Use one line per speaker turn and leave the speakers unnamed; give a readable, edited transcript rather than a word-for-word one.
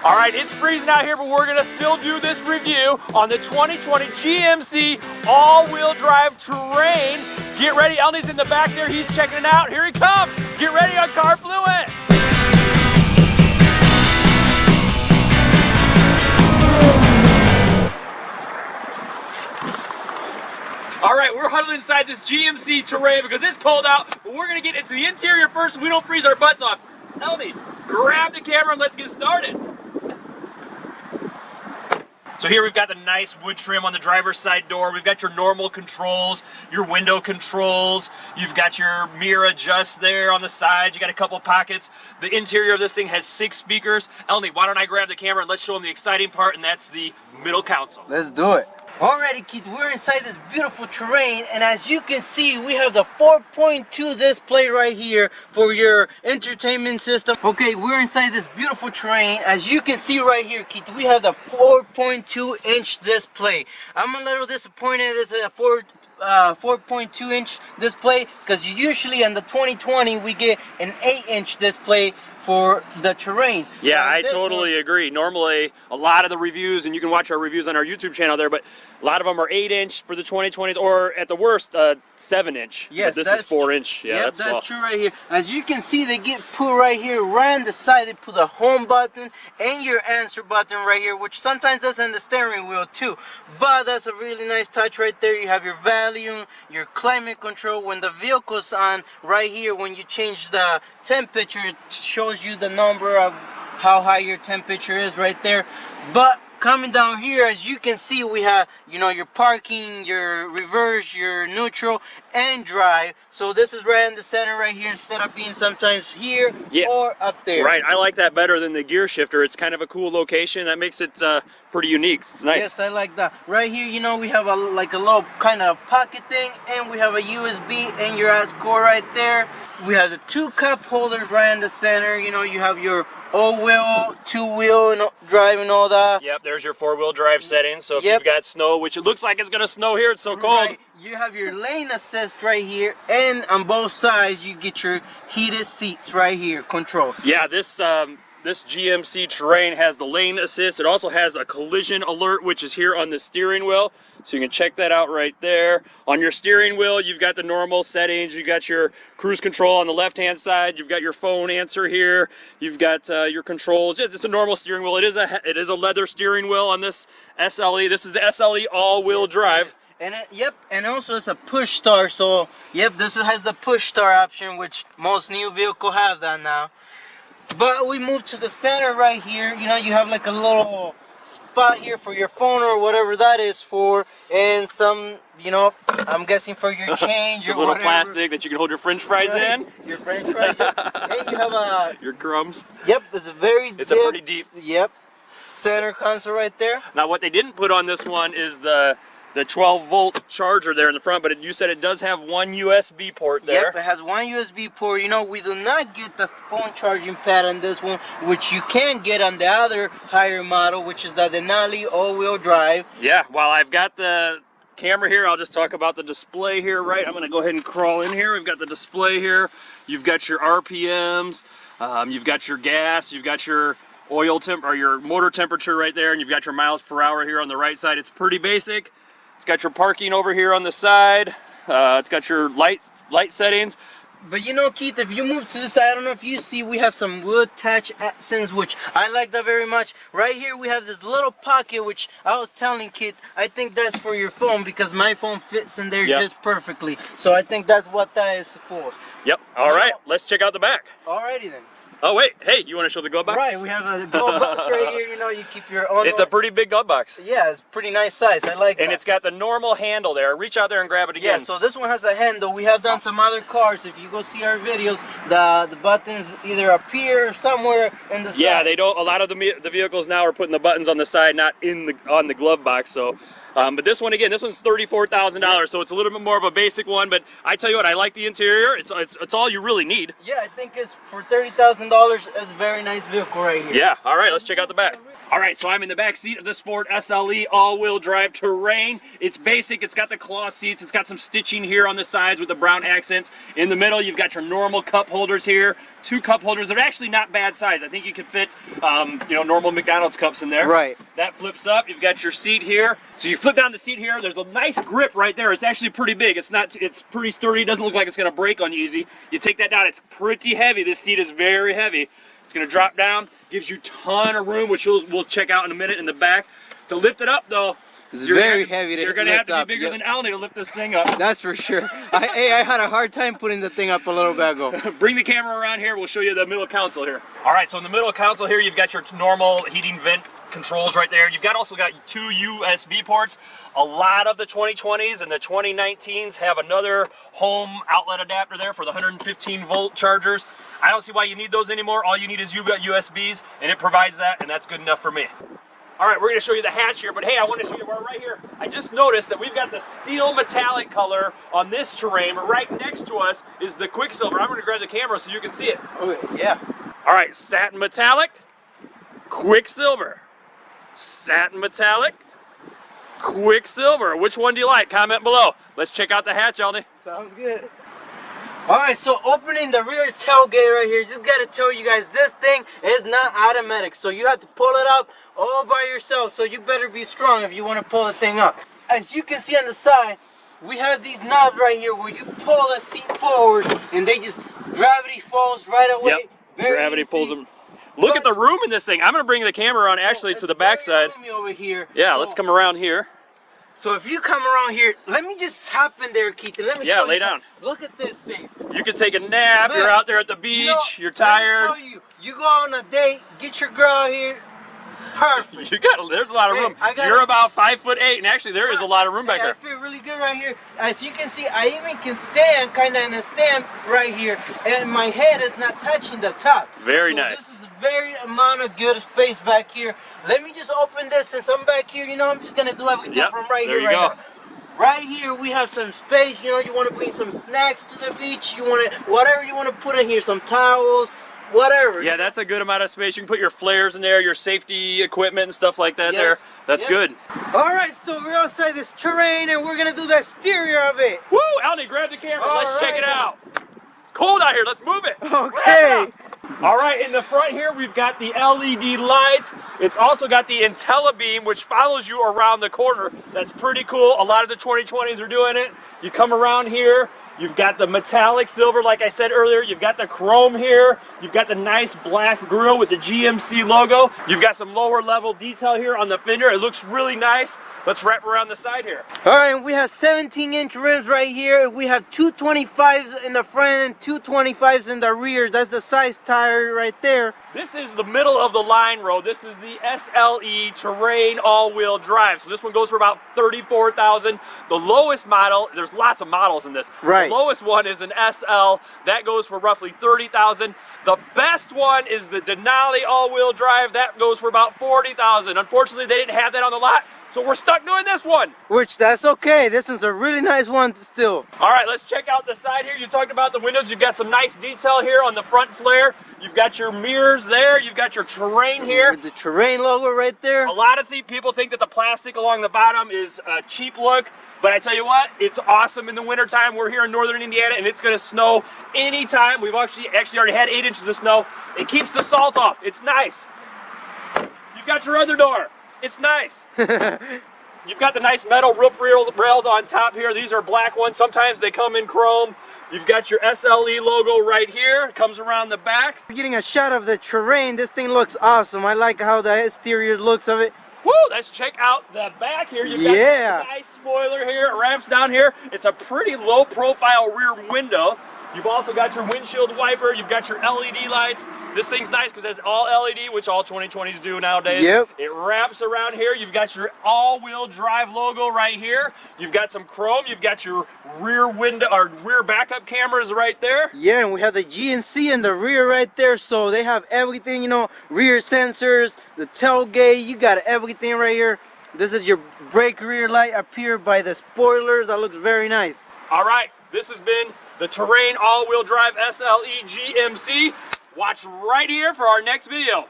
All right, it's freezing out here, but we're gonna still do this review on the 2020 GMC all-wheel drive Terrain. Get ready, Elney's in the back there, he's checking it out. Here he comes. Get ready on Carfluent. All right, we're huddled inside this GMC Terrain because it's cold out, but we're gonna get into the interior first so we don't freeze our butts off. Elney, grab the camera and let's get started. So here we've got the nice wood trim on the driver's side door. We've got your normal controls, your window controls. You've got your mirror adjust there on the sides. You got a couple pockets. The interior of this thing has 6 speakers. Elney, why don't I grab the camera and let's show them the exciting part, and that's the middle console.
Let's do it. Alrighty, Keith, we're inside this beautiful Terrain, and as you can see, we have the 4.2 display right here for your entertainment system. Okay, we're inside this beautiful Terrain. As you can see right here, Keith, we have the 4.2-inch display. I'm a little disappointed this is a 4.2-inch display, because usually in the 2020 we get an 8-inch display for the Terrains.
Yeah, I totally agree. Normally, a lot of the reviews, and you can watch our reviews on our YouTube channel there, but a lot of them are 8-inch for the 2020s, or at the worst, 7-inch.
Yes,
but this is 4-inch. Yeah,
yep,
that's
cool. True right here. As you can see, they get put right here, right on the side. They put the home button and your answer button right here, which sometimes that's in the steering wheel too. But that's a really nice touch right there. You have your volume, your climate control. When the vehicle's on right here, when you change the temperature, it shows you the number of how high your temperature is right there. But coming down here, as you can see, we have, you know, your parking, your reverse, your neutral, and drive. So this is right in the center right here, instead of being sometimes here or up there.
Right, I like that better than the gear shifter. It's kind of a cool location. That makes it pretty unique. It's nice.
Yes, I like that. Right here, you know, we have like a little kind of pocket thing, and we have a USB and your AS cord right there. We have the 2 cup holders right in the center. You know, you have your all-wheel, 2-wheel drive and all that.
Yep, there's your 4-wheel drive settings. So if you've got snow, which it looks like it's gonna snow here, it's so cold.
Right. You have your lane assist right here, and on both sides you get your heated seats right here, control.
Yeah, this GMC Terrain has the lane assist. It also has a collision alert, which is here on the steering wheel. So you can check that out right there. On your steering wheel, you've got the normal settings. You've got your cruise control on the left-hand side. You've got your phone answer here. You've got your controls. It's a normal steering wheel. It is a leather steering wheel on this SLE. This is the SLE all-wheel drive.
And and also it's a push start. So this has the push start option, which most new vehicles have that now. But we move to the center right here. You know, you have like a little spot here for your phone or whatever that is for, and some, you know, I'm guessing for your change or
little
whatever.
Plastic that you can hold your French fries in.
Your French fries. And you have
your crumbs.
Yep, it's a
pretty deep.
Yep, center console right there.
Now, what they didn't put on this one is the 12-volt charger there in the front, but you said it does have 1 USB port there.
Yep, it has 1 USB port. You know, we do not get the phone charging pad on this one, which you can get on the other higher model, which is the Denali all-wheel drive. Yeah,
while I've got the camera here, I'll just talk about the display here, right? I'm going to go ahead and crawl in here. We've got the display here. You've got your RPMs, you've got your gas, you've got your oil temp or your motor temperature right there, and you've got your miles per hour here on the right side. It's pretty basic. It's got your parking over here on the side. It's got your light settings.
But you know, Keith, if you move to the side, I don't know if you see, we have some wood touch accents, which I like that very much. Right here, we have this little pocket, which I was telling Keith, I think that's for your phone, because my phone fits in there just perfectly. So I think that's what that is for.
Yep. All right, let's check out the back.
Alrighty then.
Oh wait, hey, you want to show the glove box?
Right, we have a glove box right here. You know, you keep your own.
It's a pretty big glove box.
Yeah, it's pretty nice size. I like it.
And it's got the normal handle there. Reach out there and grab it again.
Yeah, so this one has a handle. We have done some other cars. If you go see our videos, the buttons either appear somewhere in the side.
Yeah, they don't. A lot of the vehicles now are putting the buttons on the side, not on the glove box. So. But this one, again, this one's $34,000, so it's a little bit more of a basic one. But I tell you what, I like the interior. It's all you really need.
Yeah, I think it's for $30,000. It's a very nice vehicle right here.
Yeah. All right, let's check out the back. All right, so I'm in the back seat of this Ford SLE all-wheel drive Terrain. It's basic. It's got the cloth seats. It's got some stitching here on the sides with the brown accents. In the middle, you've got your normal cup holders here. 2 cup holders. They're actually not bad size. I think you could fit, you know, normal McDonald's cups in there.
Right.
That flips up. You've got your seat here. So you flip down the seat here. There's a nice grip right there. It's actually pretty big. It's pretty sturdy. It doesn't look like it's going to break on you easy. You take that down. It's pretty heavy. This seat is very heavy. It's going to drop down. Gives you a ton of room, which we'll check out in a minute in the back. To lift it up, though,
it's very heavy.
You're going to have to be bigger than Alni to lift this thing up.
That's for sure. I had a hard time putting the thing up a little bit ago.
Bring the camera around here. We'll show you the middle console here. All right, so in the middle console here, you've got your normal heating vent controls right there. You've also got 2 USB ports. A lot of the 2020s and the 2019s have another home outlet adapter there for the 115 volt chargers. I don't see why you need those anymore. All you need is USBs, and it provides that, and that's good enough for me. All right, we're going to show you the hatch here, but hey, I want to show you right here. I just noticed that we've got the steel metallic color on this Terrain, but right next to us is the Quicksilver. I'm going to grab the camera so you can see it.
Oh, yeah.
All right, satin metallic, Quicksilver. Satin metallic, Quicksilver. Which one do you like? Comment below. Let's check out the hatch, Aldi.
Sounds good. Alright, so opening the rear tailgate right here, just gotta tell you guys, this thing is not automatic. So you have to pull it up all by yourself. So you better be strong if you want to pull the thing up. As you can see on the side, we have these knobs right here where you pull the seat forward and they just, gravity falls right away.
Yep,
very
gravity
easy.
pulls them. Look at the room in this thing. I'm going to bring the camera around actually to the back side.
Over here.
Yeah,
so,
let's come around here.
So if you come around here, let me just hop in there, Keith, and let me show you
lay down.
Look at this thing.
You can take a nap.
Man,
you're out there at the beach. You're tired.
Let me tell you go on a date, get your girl out here. Perfect.
There's a lot of room. You're about 5'8", and actually there is a lot of room back there.
I feel really good right here. As you can see, I even can stand kind of in a stand right here, and my head is not touching the top.
Very nice.
This is a very amount of good space back here. Let me just open this since I'm back here. You know, I'm just gonna do everything from right here.
There you go.
Now. Right here we have some space. You know, you want to bring some snacks to the beach. You want to whatever you want to put in here, some towels. Whatever.
Yeah, that's a good amount of space. You can put your flares in there, your safety equipment and stuff like that there. That's good.
All right, so we're outside this Terrain and we're going to do the exterior of it.
Woo! Aldi, grab the camera. Let's check it out. It's cold out here. Let's move it.
Okay.
All right, in the front here, we've got the LED lights. It's also got the IntelliBeam, which follows you around the corner. That's pretty cool. A lot of the 2020s are doing it. You come around here. You've got the metallic silver, like I said earlier. You've got the chrome here. You've got the nice black grille with the GMC logo. You've got some lower level detail here on the fender. It looks really nice. Let's wrap around the side here.
All right, we have 17-inch rims right here. We have 225s in the front and 225s in the rear. That's the size tire right there.
This is the middle of the line road. This is the SLE Terrain all-wheel drive. So this one goes for about $34,000. The lowest model, there's lots of models in this.
Right.
The lowest one is an SL. That goes for roughly $30,000. The best one is the Denali all-wheel drive. That goes for about $40,000. Unfortunately, they didn't have that on the lot, so we're stuck doing this one.
Which, that's okay. This one's a really nice one still.
All right, let's check out the side here. You talked about the windows. You've got some nice detail here on the front flare. You've got your mirrors there. You've got your Terrain here.
With the Terrain logo right there.
A lot of people think that the plastic along the bottom is a cheap look, but I tell you what, it's awesome in the wintertime. We're here in northern Indiana, and it's going to snow anytime. We've actually already had 8 inches of snow. It keeps the salt off. It's nice. You've got your other door. It's nice. You've got the nice metal roof rails on top here. These are black ones. Sometimes they come in chrome. You've got your SLE logo right here. It comes around the back.
We're getting a shot of the Terrain. This thing looks awesome. I like how the exterior looks of it.
Woo! Let's check out the back here. You've got a nice spoiler here. It ramps down here. It's a pretty low profile rear window. You've also got your windshield wiper. You've got your LED lights. This thing's nice because it's all LED, which all 2020s do nowadays.
Yep.
It wraps around here. You've got your all-wheel drive logo right here. You've got some chrome. You've got your rear window or rear backup cameras right there.
Yeah, and we have the GMC in the rear right there. So they have everything, you know, rear sensors, the tailgate. You got everything right here. This is your brake rear light up here by the spoiler. That looks very nice.
All right, this has been the Terrain all-wheel drive SLE GMC. Watch right here for our next video.